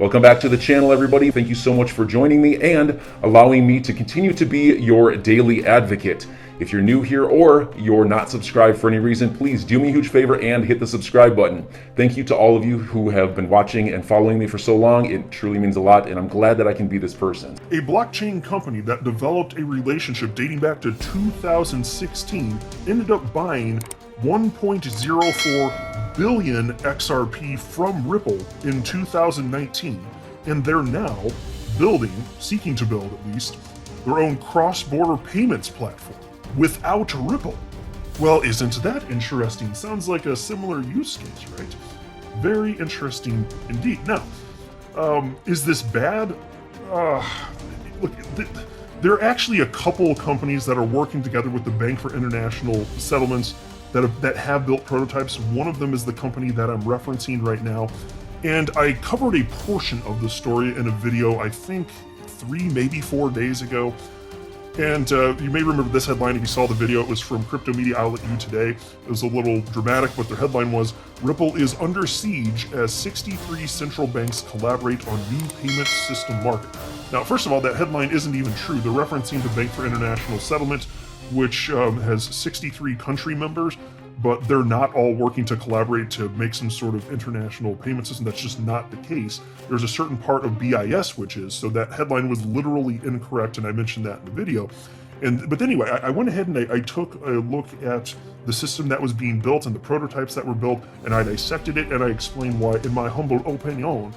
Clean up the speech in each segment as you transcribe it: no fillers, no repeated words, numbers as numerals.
Welcome back to the channel, everybody. Thank you so much for joining me and allowing me to continue to be your daily advocate. If you're new here or you're not subscribed for any reason, please do me a huge favor and hit the subscribe button. Thank you to all of you who have been watching and following me for so long. It truly means a lot, and I'm glad that I can be this person. A blockchain company that developed a relationship dating back to 2016 ended up buying 1.04 billion XRP from Ripple in 2019, and they're now seeking to build at least, their own cross-border payments platform without Ripple. Well, isn't that interesting? Sounds like a similar use case, right? Very interesting indeed. Now, is this bad? Look, there are actually a couple companies that are working together with the Bank for International Settlements that have built prototypes. One of them is the company that I'm referencing right now. And I covered a portion of the story in a video, I think 3, maybe 4 days ago. And you may remember this headline if you saw the video. It was from crypto media outlet You Today. It was a little dramatic, but their headline was, "Ripple is under siege as 63 central banks collaborate on new payment system market." Now, first of all, that headline isn't even true. They're referencing the Bank for International Settlement, which has 63 country members, but they're not all working to collaborate to make some sort of international payment system. That's just not the case. There's a certain part of BIS which is, so that headline was literally incorrect, and I mentioned that in the video. But anyway, I went ahead and I took a look at the system that was being built and the prototypes that were built, and I dissected it and I explained why, in my humble opinion,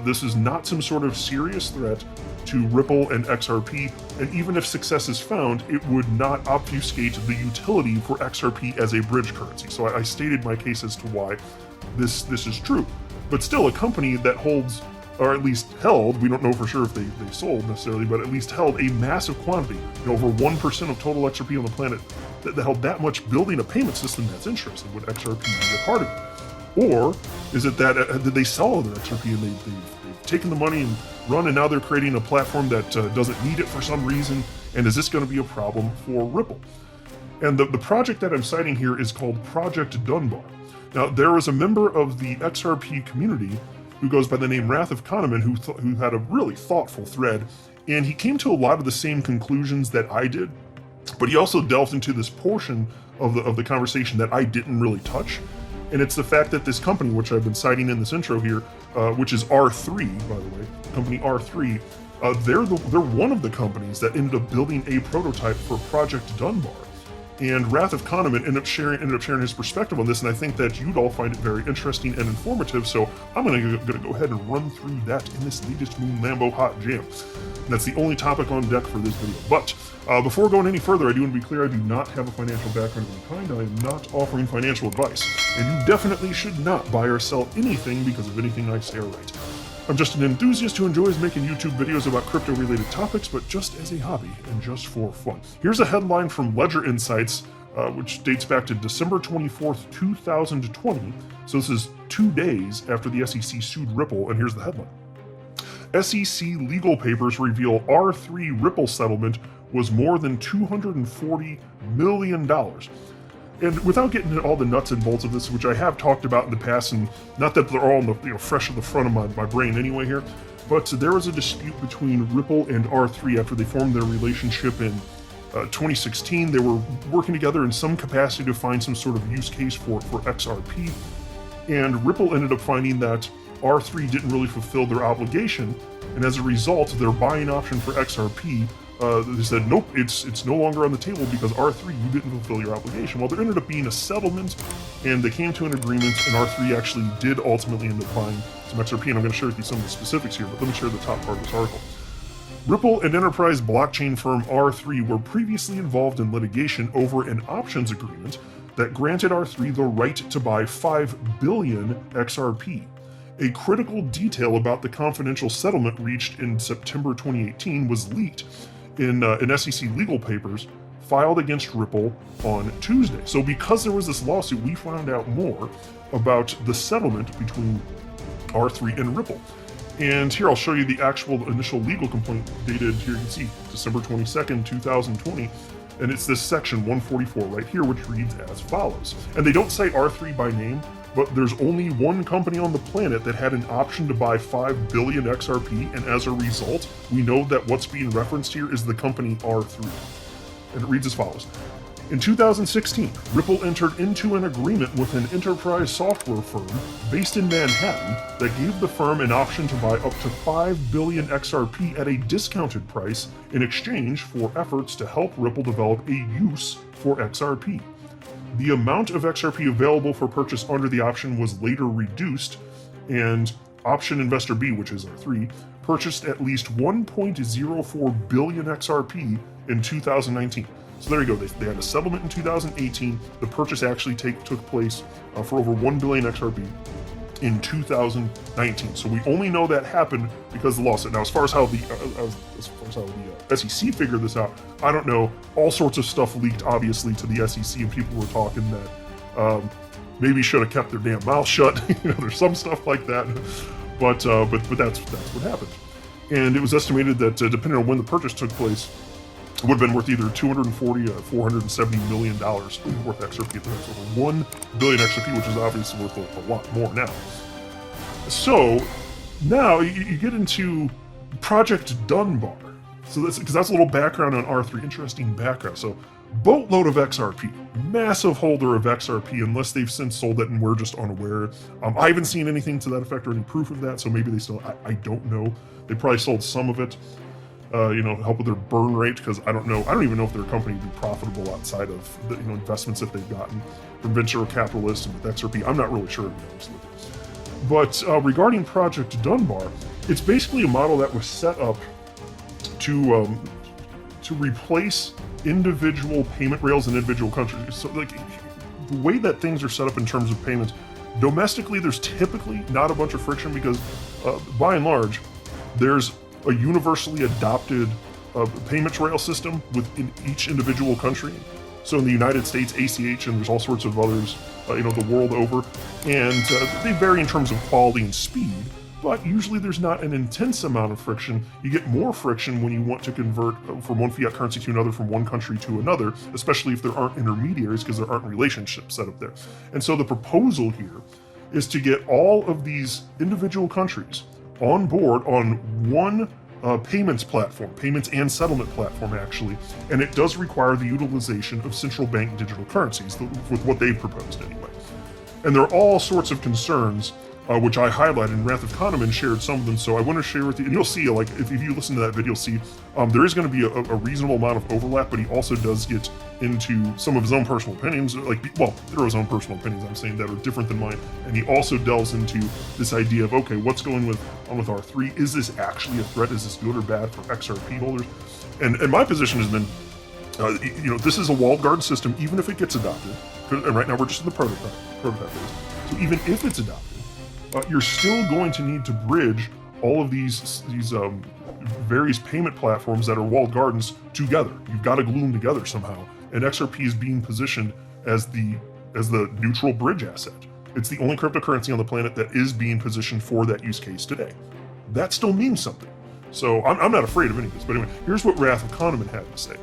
this is not some sort of serious threat to Ripple and XRP, and even if success is found, it would not obfuscate the utility for XRP as a bridge currency. So I stated my case as to why this is true. But still, a company that holds, or at least held, we don't know for sure if they sold necessarily, but at least held a massive quantity, over 1% of total XRP on the planet, that held that much, building a payment system that's interested. Would XRP be a part of it? Or is it that did they sell all their XRP and they've taken the money and run, and now they're creating a platform that doesn't need it for some reason? And is this going to be a problem for Ripple? And the project that I'm citing here is called Project Dunbar. Now, there was a member of the XRP community who goes by the name Wrath of Kahneman who had a really thoughtful thread, and he came to a lot of the same conclusions that I did, but he also delved into this portion of the conversation that I didn't really touch. And it's the fact that this company, which I've been citing in this intro here, which is R3, by the way, company R3, they're one of the companies that ended up building a prototype for Project Dunbar. And Wrath of Kahneman ended up sharing his perspective on this, and I think that you'd all find it very interesting and informative. So I'm gonna go ahead and run through that in this latest Moon Lambo Hot Jam. And that's the only topic on deck for this video. But before going any further, I do want to be clear, I do not have a financial background of any kind. I am not offering financial advice. And you definitely should not buy or sell anything because of anything I say or write. I'm just an enthusiast who enjoys making YouTube videos about crypto-related topics, but just as a hobby and just for fun. Here's a headline from Ledger Insights, which dates back to December 24th, 2020. So this is 2 days after the SEC sued Ripple, and here's the headline. SEC legal papers reveal R3 Ripple settlement was more than $240 million. And without getting into all the nuts and bolts of this, which I have talked about in the past, and not that they're all in the, fresh at the front of my brain anyway here, but there was a dispute between Ripple and R3 after they formed their relationship in 2016. They were working together in some capacity to find some sort of use case for XRP, and Ripple ended up finding that R3 didn't really fulfill their obligation, and as a result, their buying option for XRP, they said, nope, it's no longer on the table because R3, you didn't fulfill your obligation. Well, there ended up being a settlement, and they came to an agreement, and R3 actually did ultimately end up buying some XRP, and I'm going to share with you some of the specifics here, but let me share the top part of this article. Ripple and enterprise blockchain firm R3 were previously involved in litigation over an options agreement that granted R3 the right to buy 5 billion XRP. A critical detail about the confidential settlement reached in September 2018 was leaked in SEC legal papers filed against Ripple on Tuesday. So because there was this lawsuit, we found out more about the settlement between R3 and Ripple. And here I'll show you the actual initial legal complaint dated, here you can see, December 22nd, 2020. And it's this section 144 right here, which reads as follows. And they don't cite R3 by name, but there's only one company on the planet that had an option to buy 5 billion XRP, and as a result, we know that what's being referenced here is the company R3. And it reads as follows. In 2016, Ripple entered into an agreement with an enterprise software firm based in Manhattan that gave the firm an option to buy up to 5 billion XRP at a discounted price in exchange for efforts to help Ripple develop a use for XRP. The amount of XRP available for purchase under the option was later reduced, and option investor B, which is R3, purchased at least 1.04 billion XRP in 2019. So there you go. They had a settlement in 2018. The purchase actually took place for over 1 billion XRP in 2019. So we only know that happened because of the lawsuit. Now, as far as how the SEC figured this out, I don't know. All sorts of stuff leaked, obviously, to the SEC, and people were talking that maybe should have kept their damn mouth shut. There's some stuff like that, but that's what happened. And it was estimated that depending on when the purchase took place, it would have been worth either 240 or 470 million dollars worth XRP at the time. So over 1 billion XRP, which is obviously worth a lot more now. So now you get into Project Dunbar. So that's a little background on R3. Interesting background. So boatload of XRP, massive holder of XRP, unless they've since sold it and we're just unaware. I haven't seen anything to that effect or any proof of that. So maybe they still. I don't know. They probably sold some of it. Help with their burn rate, because I don't know. I don't even know if their company would be profitable outside of the investments that they've gotten from venture capitalists and with XRP. I'm not really sure, honestly. But regarding Project Dunbar, it's basically a model that was set up to replace individual payment rails in individual countries. So, like, the way that things are set up in terms of payments, domestically, there's typically not a bunch of friction because, by and large, there's a universally adopted payments rail system within each individual country. So in the United States, ACH, and there's all sorts of others, the world over. And they vary in terms of quality and speed, but usually there's not an intense amount of friction. You get more friction when you want to convert from one fiat currency to another, from one country to another, especially if there aren't intermediaries, because there aren't relationships set up there. And so the proposal here is to get all of these individual countries on board on one payments platform, payments and settlement platform, actually, and it does require the utilization of central bank digital currencies, with what they've proposed anyway. And there are all sorts of concerns, which I highlighted, and Wrath of Kahneman shared some of them, so I want to share with you, and you'll see, like, if you listen to that video, you'll see there is going to be a reasonable amount of overlap, but he also does get into some of his own personal opinions, there are his own personal opinions, I'm saying, that are different than mine, and he also delves into this idea of, okay, what's going on with R3? Is this actually a threat? Is this good or bad for XRP holders? And my position has been, this is a walled garden system, even if it gets adopted, and right now we're just in the prototype phase, so even if it's adopted, you're still going to need to bridge all of these various payment platforms that are walled gardens together. You've got to glue them together somehow. And XRP is being positioned as the neutral bridge asset. It's the only cryptocurrency on the planet that is being positioned for that use case today. That still means something. So I'm not afraid of any of this. But anyway, here's what Wrath of Kahneman had to say.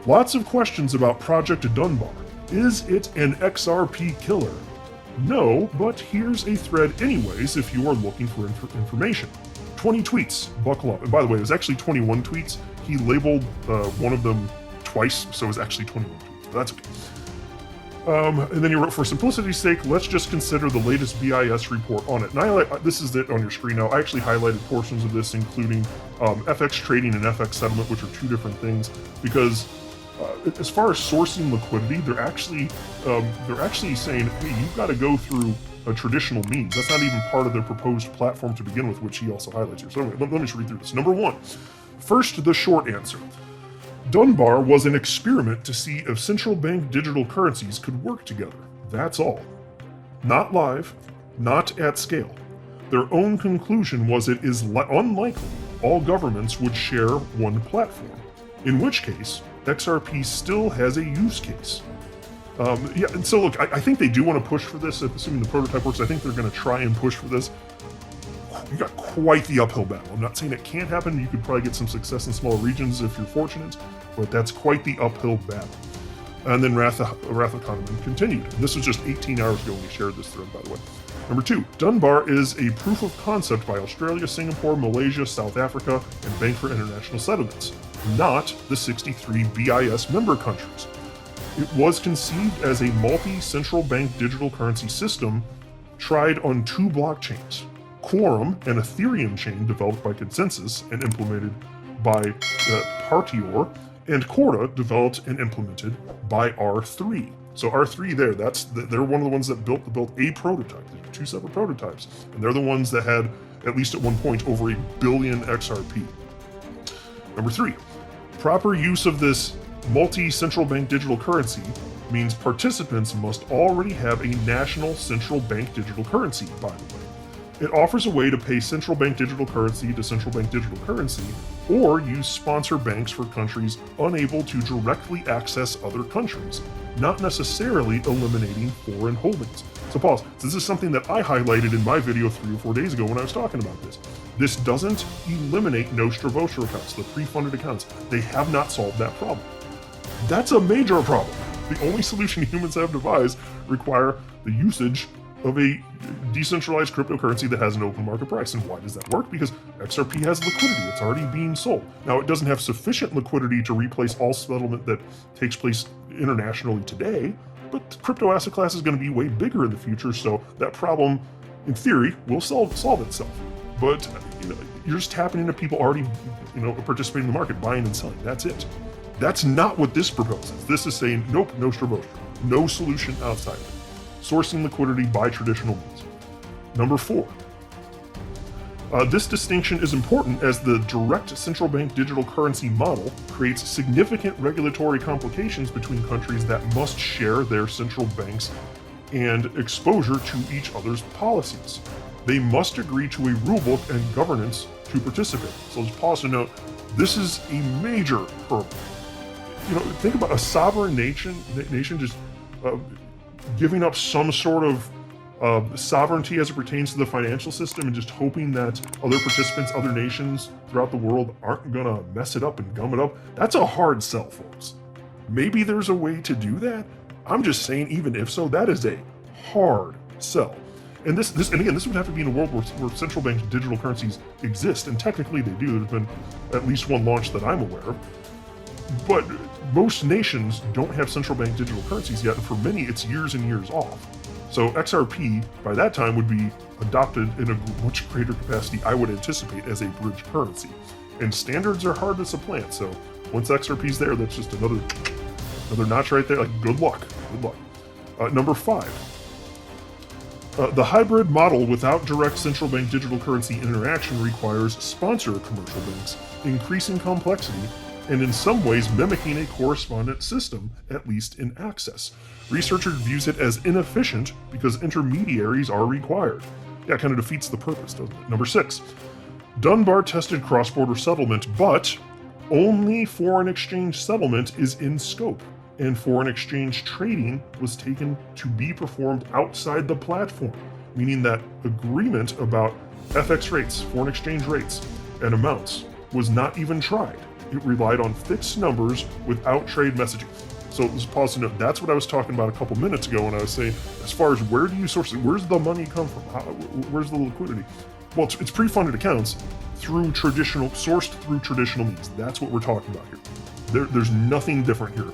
Lots of questions about Project Dunbar. Is it an XRP killer? No, but here's a thread anyways if you are looking for information. 20 tweets, buckle up. And by the way, it was actually 21 tweets. He labeled one of them twice, so it was actually 21 tweets, but that's okay. And then you wrote, for simplicity's sake, let's just consider the latest BIS report on it. And this is it on your screen now. I actually highlighted portions of this, including FX trading and FX settlement, which are two different things, because as far as sourcing liquidity, they're actually saying, hey, you've got to go through a traditional means. That's not even part of their proposed platform to begin with, which he also highlights here. So anyway, let me just read through this. Number one, first, the short answer. Dunbar was an experiment to see if central bank digital currencies could work together. That's all. Not live, not at scale. Their own conclusion was it is unlikely all governments would share one platform, in which case, XRP still has a use case. And so look, I think they do want to push for this, assuming the prototype works. I think they're going to try and push for this. You got quite the uphill battle. I'm not saying it can't happen. You could probably get some success in small regions if you're fortunate, but that's quite the uphill battle. And then Wrath of Kahneman continued. This was just 18 hours ago when we shared this thread, by the way. Number 2, Dunbar is a proof of concept by Australia, Singapore, Malaysia, South Africa, and Bank for International Settlements, not the 63 BIS member countries. It was conceived as a multi-central bank digital currency system tried on 2 blockchains, Quorum, an Ethereum chain developed by Consensus and implemented by Partior, and Corda, developed and implemented by R3. So R3 there, they're one of the ones that built a prototype. There were 2 separate prototypes, and they're the ones that had, at least at one point, over 1 billion XRP. Number 3, proper use of this multi-central bank digital currency means participants must already have a national central bank digital currency, by the way. It offers a way to pay central bank digital currency to central bank digital currency, or use sponsor banks for countries unable to directly access other countries, not necessarily eliminating foreign holdings. So pause. This is something that I highlighted in my video 3 or 4 days ago when I was talking about this. This doesn't eliminate Nostra Vostra accounts, the pre-funded accounts. They have not solved that problem. That's a major problem. The only solution humans have devised require the usage of a decentralized cryptocurrency that has an open market price. And why does that work? Because XRP has liquidity. It's already being sold. Now, it doesn't have sufficient liquidity to replace all settlement that takes place internationally today, but the crypto asset class is going to be way bigger in the future, so that problem, in theory, will solve itself. But you're just tapping into people already participating in the market, buying and selling. That's it. That's not what this proposes. This is saying, nope, Nostra Vostra. No solution outside of it. Sourcing liquidity by traditional means. Number 4. This distinction is important as the direct central bank digital currency model creates significant regulatory complications between countries that must share their central banks and exposure to each other's policies. They must agree to a rulebook and governance to participate. So just pause to note, this is a major hurdle. Think about a sovereign nation just giving up some sort of sovereignty as it pertains to the financial system and just hoping that other participants, other nations throughout the world aren't gonna mess it up and gum it up. That's a hard sell, folks. Maybe there's a way to do that. I'm just saying, even if so, that is a hard sell. And this would have to be in a world where central bank digital currencies exist, and technically they do. There's been at least one launch that I'm aware of. But most nations don't have central bank digital currencies yet, and for many, it's years and years off. So XRP, by that time, would be adopted in a much greater capacity, I would anticipate, as a bridge currency. And standards are hard to supplant, so once XRP's there, that's just another notch right there. Like, good luck. Number 5. The hybrid model without direct central bank digital currency interaction requires sponsor commercial banks, increasing complexity, and in some ways mimicking a correspondent system, at least in access. Researchers views it as inefficient because intermediaries are required. Yeah, it kind of defeats the purpose, doesn't it? Number 6, Dunbar tested cross-border settlement, but only foreign exchange settlement is in scope, and foreign exchange trading was taken to be performed outside the platform, meaning that agreement about FX rates, foreign exchange rates, and amounts was not even tried. It relied on fixed numbers without trade messaging. So let's pause to note, that's what I was talking about a couple minutes ago when I was saying, as far as where do you source it, where's the money come from? Where's the liquidity? Well, it's pre-funded accounts sourced through traditional means. That's what we're talking about here. There's nothing different here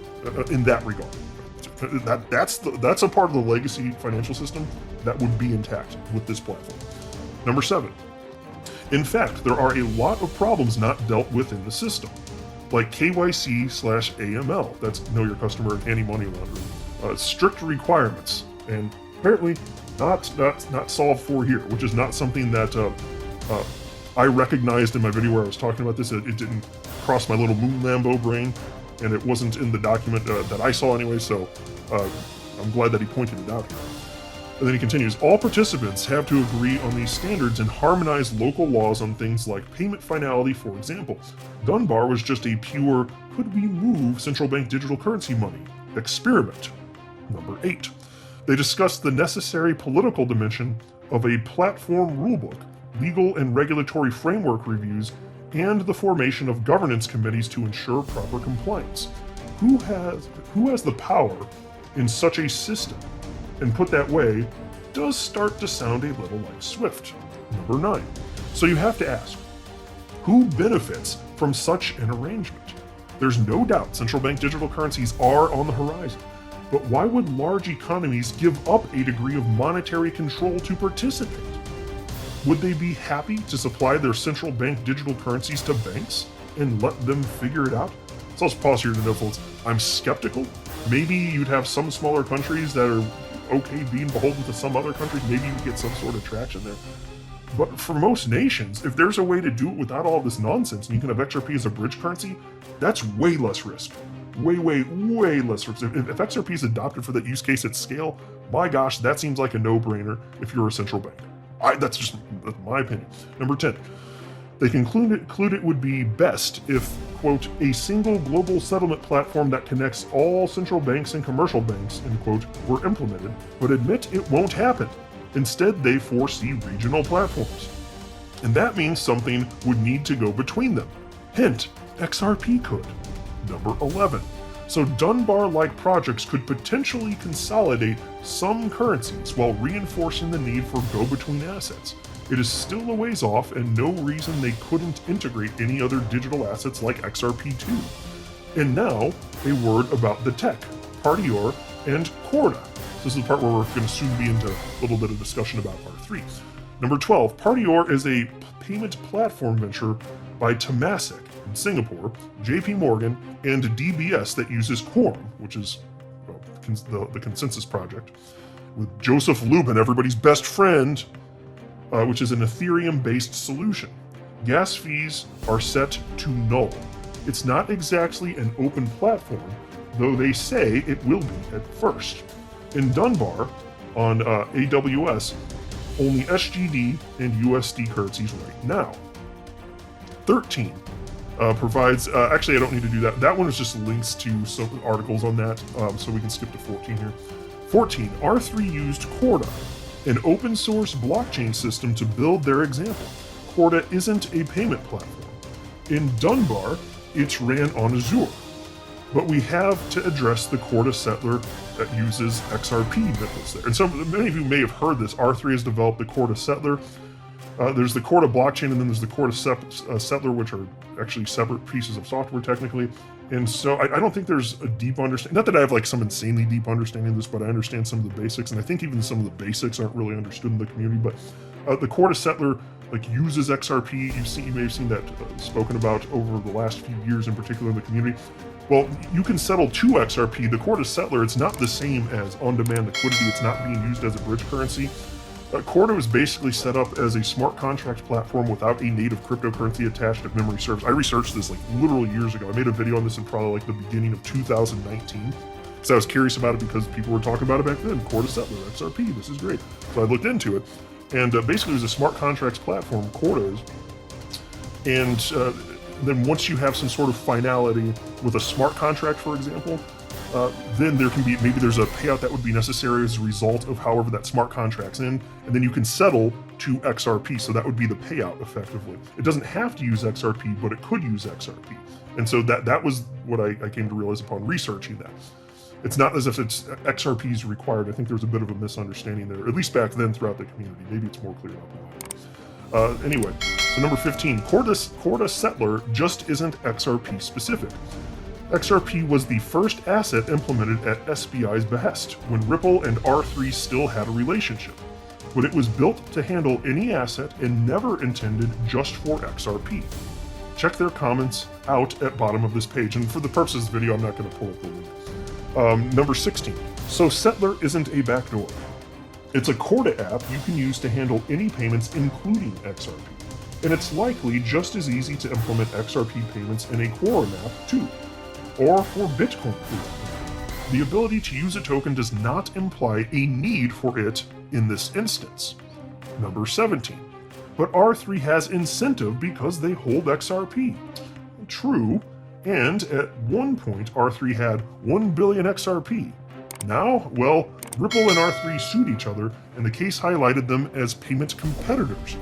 in that regard. That's a part of the legacy financial system that would be intact with this platform. Number 7. In fact, there are a lot of problems not dealt with in the system, like KYC/AML, that's Know Your Customer and anti-money laundering, strict requirements, and apparently not solved for here, which is not something that I recognized in my video where I was talking about this. It didn't cross my little moon Lambo brain, and it wasn't in the document that I saw anyway, so I'm glad that he pointed it out here. And then he continues, all participants have to agree on these standards and harmonize local laws on things like payment finality, for example. Dunbar was just a pure, could we move central bank digital currency money experiment. Number 8. They discussed the necessary political dimension of a platform rulebook, legal and regulatory framework reviews, and the formation of governance committees to ensure proper compliance. who has the power in such a system? And put that way, does start to sound a little like Swift. Number 9. So you have to ask, who benefits from such an arrangement? There's no doubt central bank digital currencies are on the horizon, but why would large economies give up a degree of monetary control to participate? Would they be happy to supply their central bank digital currencies to banks and let them figure it out? So let's pause here to know, folks, I'm skeptical. Maybe you'd have some smaller countries that are okay being beholden to some other countries. Maybe you would get some sort of traction there. But for most nations, if there's a way to do it without all this nonsense, and you can have XRP as a bridge currency, that's way less risk. Way less risk. If XRP is adopted for that use case at scale, my gosh, that seems like a no-brainer if you're a central bank. That's my opinion. Number 10. They conclude it would be best if, quote, a single global settlement platform that connects all central banks and commercial banks, end quote, were implemented, but admit it won't happen. Instead, they foresee regional platforms. And that means something would need to go between them. Hint, XRP could. Number 11. So Dunbar-like projects could potentially consolidate some currencies while reinforcing the need for go-between assets. It is still a ways off and no reason they couldn't integrate any other digital assets like XRP2. And now, a word about the tech, Partior and Corda. This is the part where we're going to soon be into a little bit of discussion about R3. Number 12, Partior is a payment platform venture by Temasek in Singapore, JP Morgan, and DBS that uses Quorum, which is the consensus project, with Joseph Lubin, everybody's best friend, which is an Ethereum-based solution. Gas fees are set to null. It's not exactly an open platform, though they say it will be at first. In Dunbar, on AWS, only SGD and USD currencies right now. 13 provides, actually I don't need to do that. That one is just links to some articles on that, so we can skip to 14 here. 14, R3 used Corda, an open source blockchain system to build their example. Corda isn't a payment platform. In Dunbar, it's ran on Azure. But we have to address the Corda settler that uses XRP methods there. And many of you may have heard this. R3 has developed the Corda settler. There's the Corda blockchain, and then there's the Corda settler, which are actually separate pieces of software technically. And so I don't think there's a deep understanding. Not that I have like some insanely deep understanding of this, but I understand some of the basics. And I think even some of the basics aren't really understood in the community. But the Corda settler uses XRP. You may have seen that spoken about over the last few years, in particular in the community. Well, you can settle to XRP. The Corda settler, it's not the same as on-demand liquidity. It's not being used as a bridge currency. Corda was basically set up as a smart contract platform without a native cryptocurrency attached, if memory serves. I researched this literal years ago. I made a video on this in probably the beginning of 2019. because I was curious about it because people were talking about it back then. Corda settler, XRP, this is great. So I looked into it. And basically it was a smart contracts platform, Corda is. And then once you have some sort of finality with a smart contract, for example, then there can be, maybe there's a payout that would be necessary as a result of however that smart contract's in, and then you can settle to XRP, so that would be the payout effectively. It doesn't have to use XRP, but it could use XRP. And so that was what I came to realize upon researching that. It's not as if it's XRP is required. I think there was a bit of a misunderstanding there, at least back then throughout the community. Maybe it's more clear now. Anyway, so number 15, Corda Settler just isn't XRP specific. XRP was the first asset implemented at SBI's behest when Ripple and R3 still had a relationship. But it was built to handle any asset and never intended just for XRP. Check their comments out at bottom of this page. And for the purposes of this video, I'm not going to pull up the link. Number 16. So Settler isn't a backdoor. It's a Corda app you can use to handle any payments, including XRP. And it's likely just as easy to implement XRP payments in a Quorum app too, or for Bitcoin. The ability to use a token does not imply a need for it in this instance. Number 17. But R3 has incentive because they hold XRP. True, and at one point R3 had 1 billion XRP. Now, well, Ripple and R3 sued each other, and the case highlighted them as payment competitors.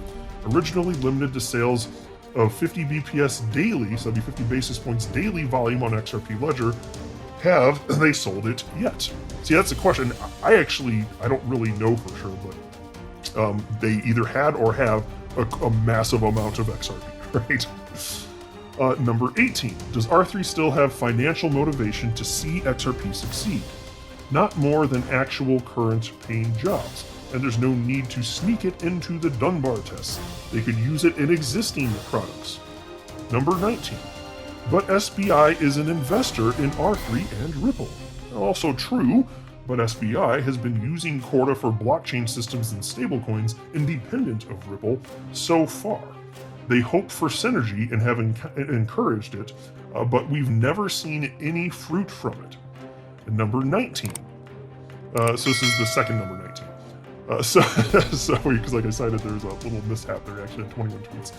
Originally limited to sales of 50 BPS daily, so that'd be 50 basis points daily volume on XRP Ledger, have they sold it yet? See, that's the question. I don't really know for sure, but they either had or have a massive amount of XRP, right? Number 18, does R3 still have financial motivation to see XRP succeed? Not more than actual current paying jobs, and there's no need to sneak it into the Dunbar tests. They could use it in existing products. Number 19, but SBI is an investor in R3 and Ripple. Also true, but SBI has been using Corda for blockchain systems and stablecoins independent of Ripple so far. They hope for synergy and have encouraged it, but we've never seen any fruit from it. And number 19. So this is the second number 19. Because like I cited, there's a little mishap there. Actually, 21 tweets.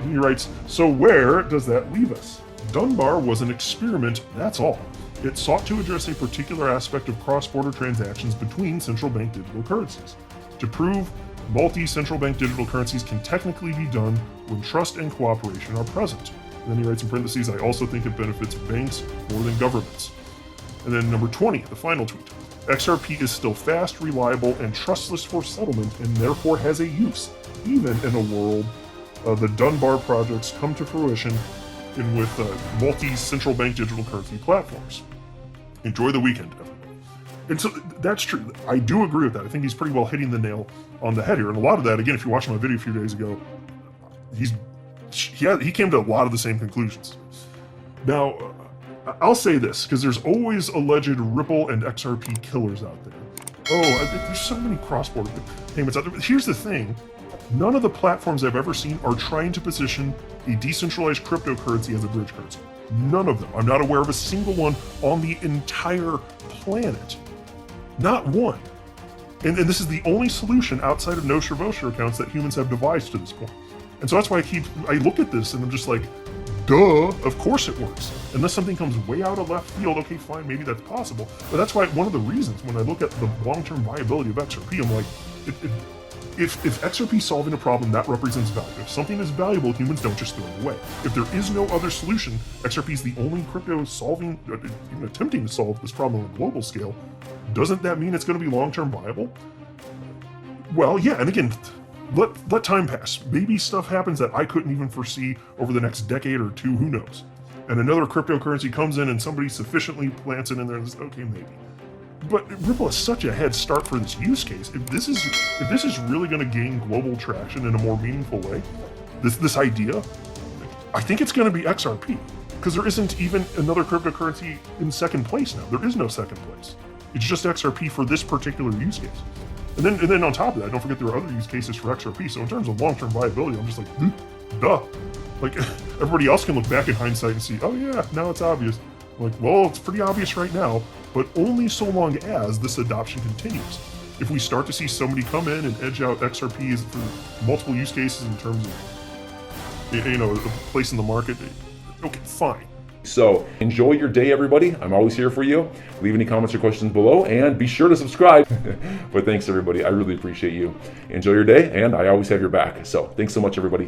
He writes, so where does that leave us? Dunbar was an experiment, that's all. It sought to address a particular aspect of cross-border transactions between central bank digital currencies. To prove multi-central bank digital currencies can technically be done when trust and cooperation are present. And then he writes in parentheses, I also think it benefits banks more than governments. And then number 20, the final tweet. XRP is still fast, reliable, and trustless for settlement, and therefore has a use, even in a world the Dunbar projects come to fruition in with multi-central bank digital currency platforms. Enjoy the weekend, everybody. And so that's true. I do agree with that. I think he's pretty well hitting the nail on the head here. And a lot of that, again, if you watched my video a few days ago, he came to a lot of the same conclusions. Now, I'll say this, because there's always alleged Ripple and XRP killers out there. There's so many cross-border payments out there. Here's the thing. None of the platforms I've ever seen are trying to position a decentralized cryptocurrency as a bridge currency. None of them. I'm not aware of a single one on the entire planet. Not one. And this is the only solution outside of Nostra Vostra accounts that humans have devised to this point. And so that's why I look at this and I'm just like, duh, of course it works. Unless something comes way out of left field, okay, fine, maybe that's possible. But that's why one of the reasons when I look at the long-term viability of XRP, I'm like, if XRP is solving a problem, that represents value. If something is valuable, humans don't just throw it away. If there is no other solution, XRP is the only crypto solving, even attempting to solve this problem on a global scale, doesn't that mean it's going to be long-term viable? Well, yeah, and again, let time pass. Maybe stuff happens that I couldn't even foresee over the next decade or two, who knows? And another cryptocurrency comes in and somebody sufficiently plants it in there and says, okay, maybe. But Ripple has such a head start for this use case. If this is really going to gain global traction in a more meaningful way, this idea, I think it's going to be XRP, because there isn't even another cryptocurrency in second place now. There is no second place. It's just XRP for this particular use case. And then on top of that, don't forget there are other use cases for XRP. So in terms of long-term viability, I'm just like, duh. Like everybody else can look back in hindsight and see, oh yeah, now it's obvious. I'm like, well, it's pretty obvious right now, but only so long as this adoption continues. If we start to see somebody come in and edge out XRPs for multiple use cases in terms of, a place in the market, okay, fine. So enjoy your day, everybody. I'm always here for you. Leave any comments or questions below and be sure to subscribe. But thanks, everybody. I really appreciate you. Enjoy your day, and I always have your back. So thanks so much, everybody.